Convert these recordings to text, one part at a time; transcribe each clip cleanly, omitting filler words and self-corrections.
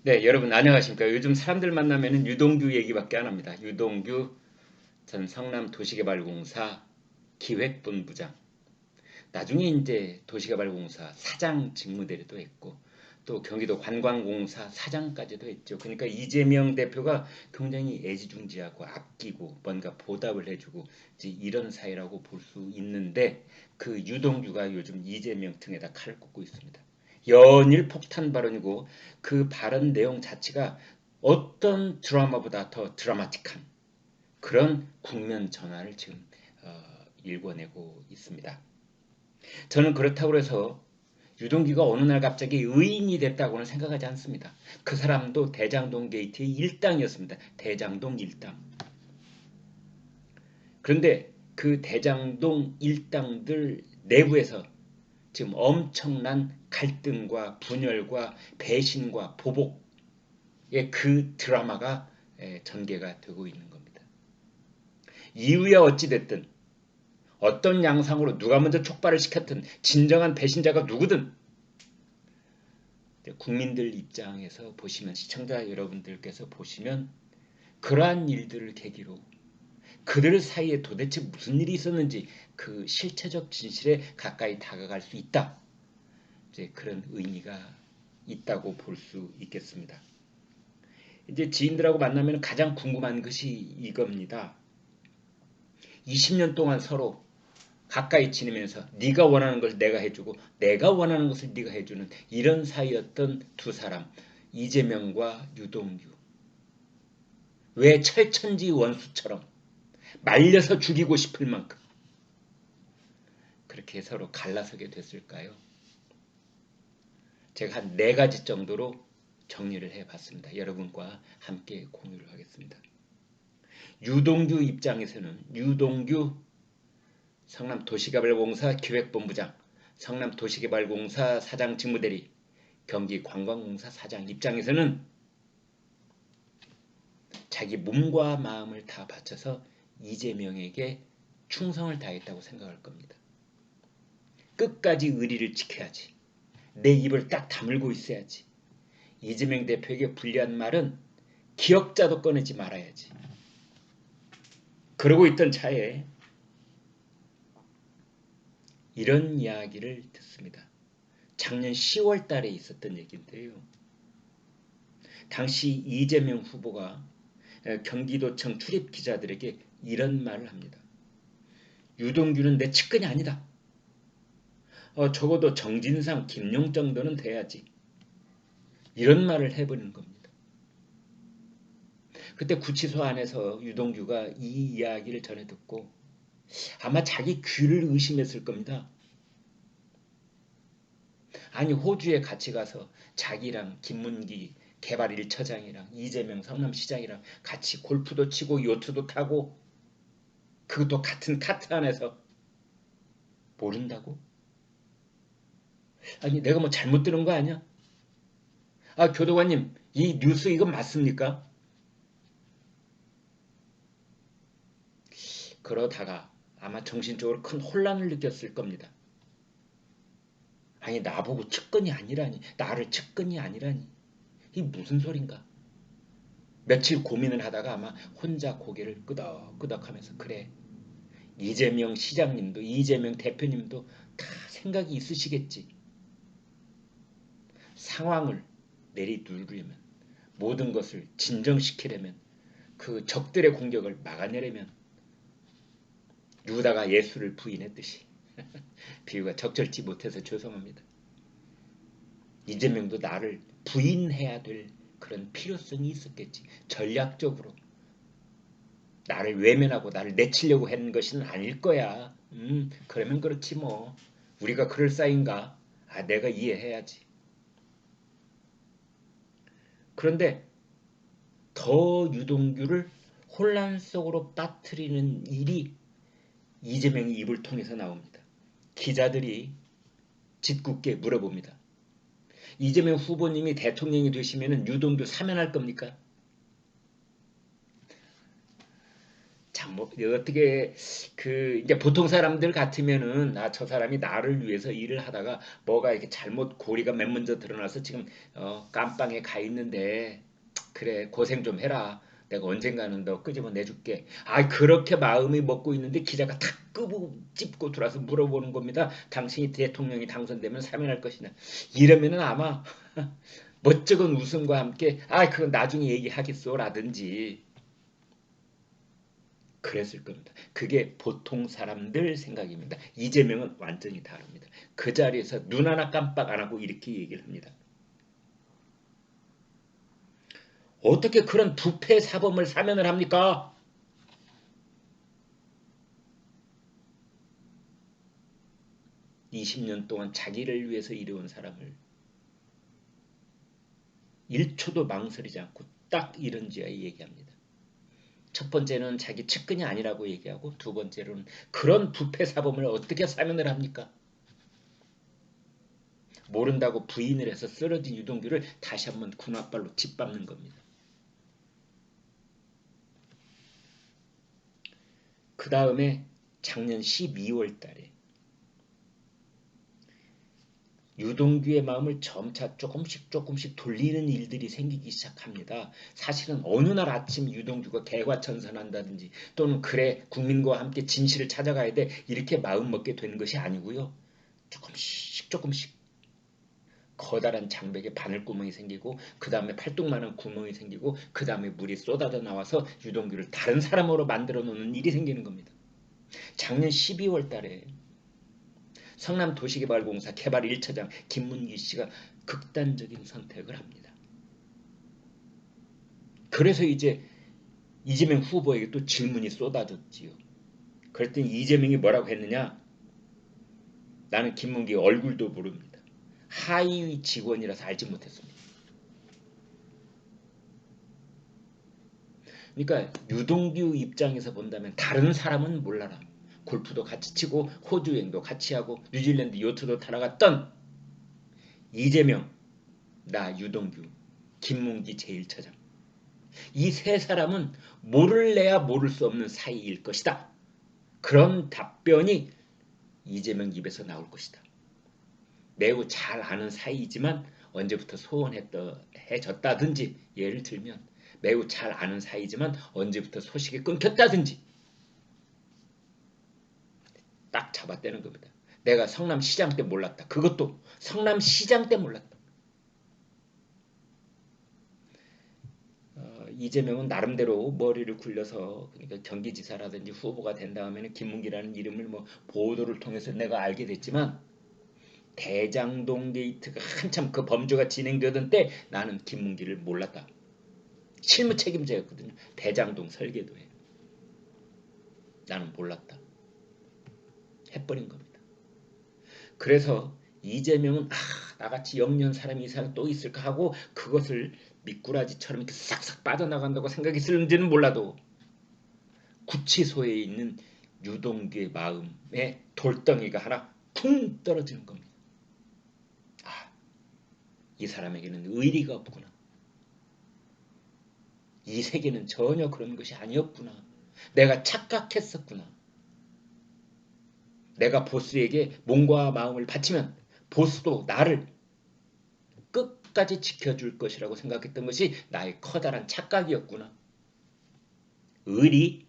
네, 여러분 안녕하십니까? 요즘 사람들 만나면은 유동규 얘기밖에 안 합니다. 유동규 전 성남도시개발공사 기획본부장. 나중에 이제 도시개발공사 사장 직무대리도 했고 또 경기도 관광공사 사장까지도 했죠. 그러니까 이재명 대표가 굉장히 애지중지하고 아끼고 뭔가 보답을 해주고 이제 이런 사이라고 볼 수 있는데 그 유동규가 요즘 이재명 등에다 칼을 꽂고 있습니다. 연일 폭탄 발언이고 그 발언 내용 자체가 어떤 드라마보다 더 드라마틱한 그런 국면 전환을 지금 일궈내고 있습니다. 저는 그렇다고 해서 유동규가 어느 날 갑자기 의인이 됐다고는 생각하지 않습니다. 그 사람도 대장동 게이트의 일당이었습니다. 대장동 일당. 그런데 그 대장동 일당들 내부에서 지금 엄청난 갈등과 분열과 배신과 보복의 그 드라마가 전개가 되고 있는 겁니다. 이유야 어찌됐든 어떤 양상으로 누가 먼저 촉발을 시켰든 진정한 배신자가 누구든 국민들 입장에서 보시면 시청자 여러분들께서 보시면 그러한 일들을 계기로 그들 사이에 도대체 무슨 일이 있었는지 그 실체적 진실에 가까이 다가갈 수 있다. 이제 그런 의미가 있다고 볼 수 있겠습니다. 이제 지인들하고 만나면 가장 궁금한 것이 이겁니다. 20년 동안 서로 가까이 지내면서 네가 원하는 것을 내가 해주고 내가 원하는 것을 네가 해주는 이런 사이였던 두 사람 이재명과 유동규. 왜 철천지 원수처럼 말려서 죽이고 싶을 만큼 그렇게 서로 갈라서게 됐을까요? 제가 한 4가지 정도로 정리를 해봤습니다. 여러분과 함께 공유를 하겠습니다. 유동규 입장에서는 유동규 성남도시개발공사 기획본부장, 성남도시개발공사 사장 직무대리, 경기관광공사 사장 입장에서는 자기 몸과 마음을 다 바쳐서 이재명에게 충성을 다했다고 생각할 겁니다. 끝까지 의리를 지켜야지. 내 입을 딱 다물고 있어야지. 이재명 대표에게 불리한 말은 기억자도 꺼내지 말아야지. 그러고 있던 차에 이런 이야기를 듣습니다. 작년 10월 달에 있었던 얘기인데요. 당시 이재명 후보가 경기도청 출입 기자들에게 이런 말을 합니다. 유동규는 내 측근이 아니다. 적어도 정진상, 김용 정도는 돼야지. 이런 말을 해버리는 겁니다. 그때 구치소 안에서 유동규가 이 이야기를 전해 듣고 아마 자기 귀를 의심했을 겁니다. 아니 호주에 같이 가서 자기랑 김문기 개발 1처장이랑 이재명 성남시장이랑 같이 골프도 치고 요트도 타고 그것도 같은 카트 안에서 모른다고? 아니 내가 뭐 잘못 들은 거 아니야? 아 교도관님 이 뉴스 이거 맞습니까? 그러다가 아마 정신적으로 큰 혼란을 느꼈을 겁니다. 아니 나보고 측근이 아니라니 나를 측근이 아니라니 이게 무슨 소린가? 며칠 고민을 하다가 아마 혼자 고개를 끄덕끄덕하면서 그래 이재명 시장님도 이재명 대표님도 다 생각이 있으시겠지. 상황을 내리누르려면 모든 것을 진정시키려면 그 적들의 공격을 막아내려면 유다가 예수를 부인했듯이 비유가 적절치 못해서 죄송합니다. 이재명도 나를 부인해야 될 그런 필요성이 있었겠지. 전략적으로 나를 외면하고 나를 내치려고 하는 것은 아닐 거야. 그러면 그렇지 뭐. 우리가 그럴싸인가? 아, 내가 이해해야지. 그런데 더 유동규를 혼란 속으로 빠뜨리는 일이 이재명의 입을 통해서 나옵니다. 기자들이 짓궂게 물어봅니다. 이재명 후보님이 대통령이 되시면 유동규 사면할 겁니까? 자, 뭐 어떻게 이제 보통 사람들 같으면은 저 사람이 나를 위해서 일을 하다가 뭐가 이렇게 잘못 고리가 맨 먼저 드러나서 지금 깜빵에 가 있는데 그래 고생 좀 해라. 내가 언젠가는 너 끄집어내줄게. 그렇게 마음이 먹고 있는데 기자가 탁 찝고 들어와서 물어보는 겁니다. 당신이 대통령이 당선되면 사면할 것이냐. 이러면은 아마 멋쩍은 웃음과 함께 그건 나중에 얘기하겠소 라든지 그랬을 겁니다. 그게 보통 사람들 생각입니다. 이재명은 완전히 다릅니다. 그 자리에서 눈 하나 깜빡 안 하고 이렇게 얘기를 합니다. 어떻게 그런 부패 사범을 사면을 합니까? (20년) 동안 자기를 위해서 일해온 사람을 1초도 망설이지 않고 딱 이런 지하에 얘기합니다. 첫 번째는 자기 측근이 아니라고 얘기하고 두 번째로는 그런 부패 사범을 어떻게 사면을 합니까? 모른다고 부인을 해서 쓰러진 유동규를 다시 한번 군홧발로 짓밟는 겁니다. 그 다음에 작년 12월 달에 유동규의 마음을 점차 조금씩 돌리는 일들이 생기기 시작합니다. 사실은 어느 날 아침 유동규가 개과천선한다든지 또는 그래 국민과 함께 진실을 찾아가야 돼 이렇게 마음먹게 되는 것이 아니고요. 조금씩 커다란 장벽에 바늘구멍이 생기고 그 다음에 팔뚝만한 구멍이 생기고 그 다음에 물이 쏟아져 나와서 유동규를 다른 사람으로 만들어 놓는 일이 생기는 겁니다. 작년 12월 달에 성남도시개발공사 개발 1차장 김문기 씨가 극단적인 선택을 합니다. 그래서 이제 이재명 후보에게 또 질문이 쏟아졌지요. 그랬더니 이재명이 뭐라고 했느냐? 나는 김문기 얼굴도 모릅니다. 하위 직원이라서 알지 못했습니다. 그러니까 유동규 입장에서 본다면 다른 사람은 몰라라. 골프도 같이 치고 호주 여행도 같이 하고 뉴질랜드 요트도 타러 갔던 이재명, 나 유동규, 김문기 제1차장 이 세 사람은 모를래야 모를 수 없는 사이일 것이다. 그런 답변이 이재명 입에서 나올 것이다. 매우 잘 아는 사이이지만 언제부터 소원해졌다든지 예를 들면 매우 잘 아는 사이지만 언제부터 소식이 끊겼다든지 딱 잡아떼는 겁니다. 내가 성남시장 때 몰랐다. 그것도 성남시장 때 몰랐다. 이재명은 나름대로 머리를 굴려서 그러니까 경기지사라든지 후보가 된 다음에는 김문기라는 이름을 보도를 통해서 내가 알게 됐지만 대장동 게이트가 한참 그 범죄가 진행되던 때 나는 김문기를 몰랐다. 실무 책임자였거든요. 대장동 설계도에. 나는 몰랐다. 해버린 겁니다. 그래서 이재명은 나같이 영리한 사람이 이 사람 또 있을까 하고 그것을 미꾸라지처럼 이렇게 싹싹 빠져나간다고 생각했을지는 몰라도 구치소에 있는 유동규의 마음에 돌덩이가 하나 쿵 떨어지는 겁니다. 이 사람에게는 의리가 없구나. 이 세계는 전혀 그런 것이 아니었구나. 내가 착각했었구나. 내가 보스에게 몸과 마음을 바치면 보스도 나를 끝까지 지켜줄 것이라고 생각했던 것이 나의 커다란 착각이었구나. 의리?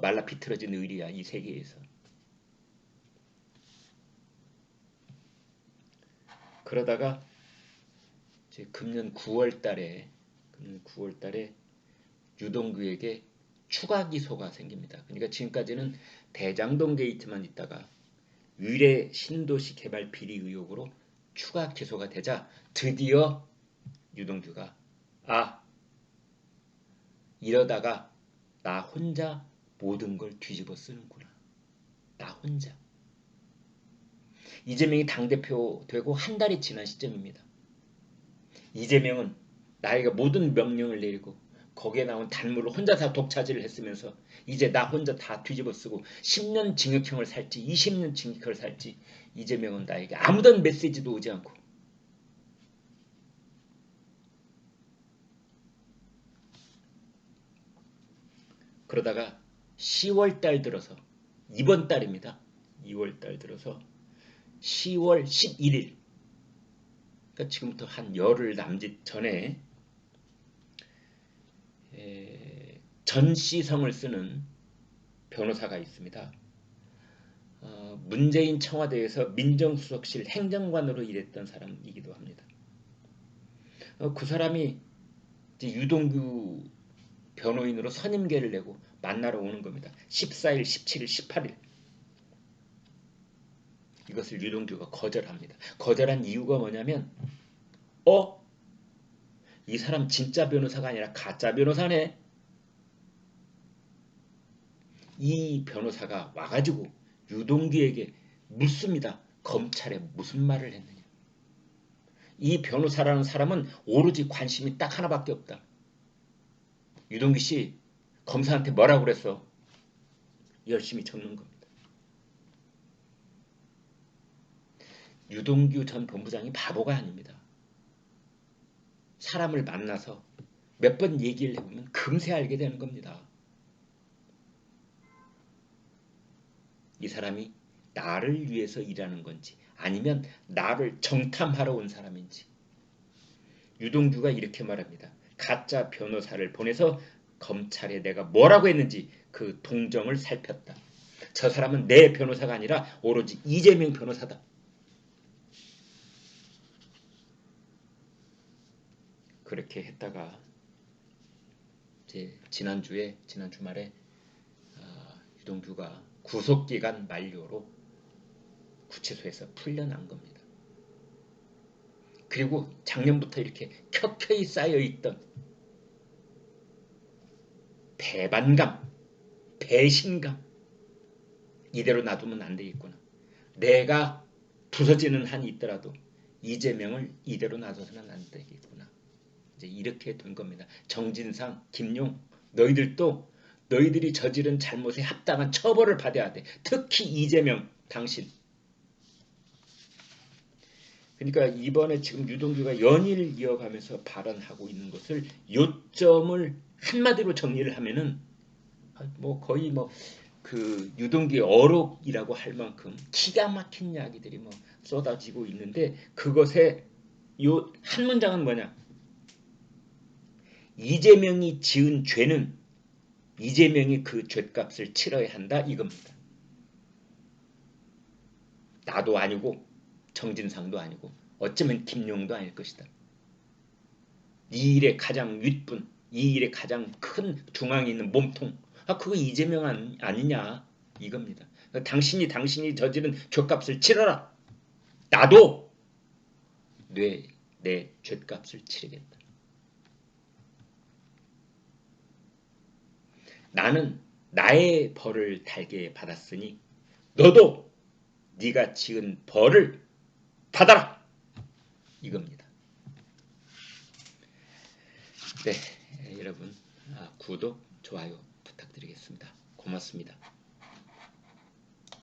말라 비틀어진 의리야 이 세계에서. 그러다가 이제 금년 9월 달에 유동규에게 추가 기소가 생깁니다. 그러니까 지금까지는 대장동 게이트만 있다가 위례 신도시 개발 비리 의혹으로 추가 기소가 되자 드디어 유동규가 이러다가 나 혼자 모든 걸 뒤집어 쓰는구나. 나 혼자. 이재명이 당대표 되고 한 달이 지난 시점입니다. 이재명은 나에게 모든 명령을 내리고 거기에 나온 단물을 혼자 다 독차지를 했으면서 이제 나 혼자 다 뒤집어 쓰고 10년 징역형을 살지 20년 징역형을 살지 이재명은 나에게 아무런 메시지도 오지 않고 그러다가 10월 달 들어서 이번 달입니다. 2월 달 들어서 10월 11일 그러니까 지금부터 한 열흘 남짓 전에 전시성을 쓰는 변호사가 있습니다. 문재인 청와대에서 민정수석실 행정관으로 일했던 사람이기도 합니다. 그 사람이 이제 유동규 변호인으로 선임계를 내고 만나러 오는 겁니다. 14일, 17일, 18일. 이것을 유동규가 거절합니다. 거절한 이유가 뭐냐면 이 사람 진짜 변호사가 아니라 가짜 변호사네. 이 변호사가 와가지고 유동규에게 묻습니다. 검찰에 무슨 말을 했느냐. 이 변호사라는 사람은 오로지 관심이 딱 하나밖에 없다. 유동규 씨 검사한테 뭐라고 그랬어? 열심히 적는 겁니다. 유동규 전 본부장이 바보가 아닙니다. 사람을 만나서 몇 번 얘기를 해보면 금세 알게 되는 겁니다. 이 사람이 나를 위해서 일하는 건지 아니면 나를 정탐하러 온 사람인지. 유동규가 이렇게 말합니다. 가짜 변호사를 보내서 검찰에 내가 뭐라고 했는지 그 동정을 살폈다. 저 사람은 내 변호사가 아니라 오로지 이재명 변호사다. 그렇게 했다가 이제 지난 주말에 유동규가 구속기간 만료로 구치소에서 풀려난 겁니다. 그리고 작년부터 이렇게 켜켜이 쌓여있던 배반감, 배신감 이대로 놔두면 안 되겠구나. 내가 부서지는 한이 있더라도 이재명을 이대로 놔둬서는 안 되겠구나. 이제 이렇게 된 겁니다. 정진상, 김용 너희들도 너희들이 저지른 잘못에 합당한 처벌을 받아야 돼. 특히 이재명 당신. 그러니까 이번에 지금 유동규가 연일 이어가면서 발언하고 있는 것을 요점을 한마디로 정리를 하면은 뭐 거의 뭐 그 유동규의 어록이라고 할 만큼 기가 막힌 이야기들이 뭐 쏟아지고 있는데 그것의 요 한 문장은 뭐냐? 이재명이 지은 죄는 이재명이 그 죗값을 치러야 한다 이겁니다. 나도 아니고 정진상도 아니고 어쩌면 김용도 아닐 것이다. 이 일의 가장 윗분, 이 일의 가장 큰 중앙에 있는 몸통, 그거 이재명 아니냐 이겁니다. 당신이 저지른 죗값을 치러라. 나도 내 죗값을 치르겠다. 나는 나의 벌을 달게 받았으니 너도 네가 지은 벌을 받아라. 이겁니다. 네, 여러분 구독, 좋아요 부탁드리겠습니다. 고맙습니다.